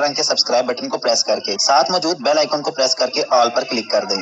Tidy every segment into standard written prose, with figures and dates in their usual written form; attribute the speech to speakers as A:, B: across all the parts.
A: रंग के subscribe button को प्रेस करके साथ मौजूद बेल आइकन को प्रेस करके ऑल पर क्लिक कर दें।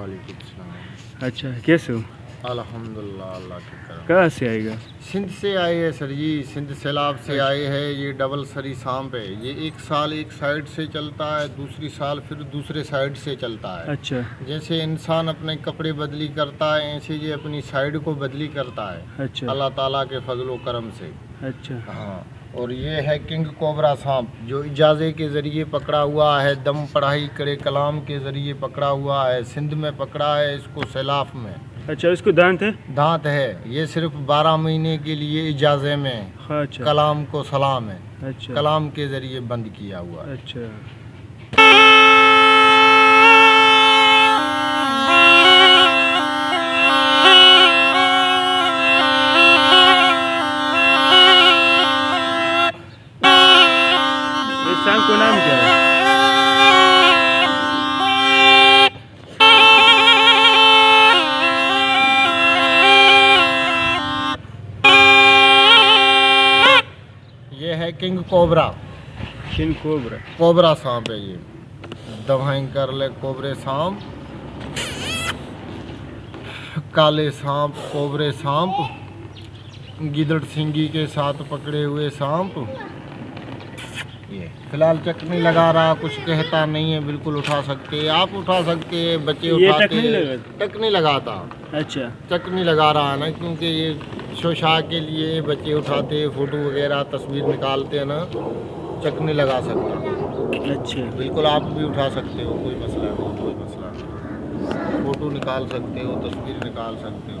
B: वालेकुम सलाम।
C: अच्छा कैसे हो?
B: अल्हम्दुलिल्लाह, अल्लाह की करम।
C: कहाँ से आएगा?
B: सिंध से आए है सर जी, सिंध सैलाब से आए हैं। ये डबल सरी सांप है। ये एक साल एक साइड से चलता है, दूसरी साल फिर दूसरे साइड से चलता है।
C: अच्छा
B: जैसे इंसान अपने कपड़े बदली करता है, ऐसे ये अपनी साइड को बदली करता है
C: अच्छा
B: अल्लाह ताला के फजलो करम से।
C: अच्छा
B: हाँ, और ये है किंग कोबरा सांप, जो इजाज़े के ज़रिए पकड़ा हुआ है, दम पढ़ाई करे कलाम के ज़रिए पकड़ा हुआ है। सिंध में पकड़ा है इसको, सैलाफ में।
C: अच्छा इसको दांत है?
B: दांत है। ये सिर्फ 12 महीने के लिए इजाज़े में
C: अच्छा
B: कलाम को सलाम है,
C: अच्छा
B: कलाम के ज़रिए बंद किया हुआ है।
C: अच्छा इस सांप को नाम क्या है?
B: ये है king cobra.
C: King cobra.
B: Cobra सांप है ये। दवाएं कर ले कोबरे सांप, काले सांप, कोबरे सांप, गिदड़ सिंगी के साथ पकड़े हुए सांप। ये फिलहाल चकनी लगा रहा, कुछ कहता नहीं है, बिल्कुल उठा सकते हैं, आप उठा सकते हैं, बच्चे उठाते हैं। टक नहीं लगाता,
C: अच्छा
B: चकनी लगा रहा है ना, क्योंकि ये शोशा के लिए बच्चे उठाते हैं, फ़ोटो वगैरह तस्वीर निकालते हैं ना, चकनी लगा सकते हैं।
C: अच्छा
B: बिल्कुल आप भी उठा सकते हो, कोई मसला नहीं, कोई मसला नहीं। फ़ोटो निकाल सकते हो, तस्वीर निकाल सकते हो।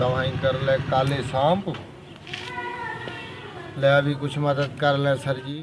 B: दवाई कर ले काले सांप। ले अभी कुछ मदद कर ले सर जी।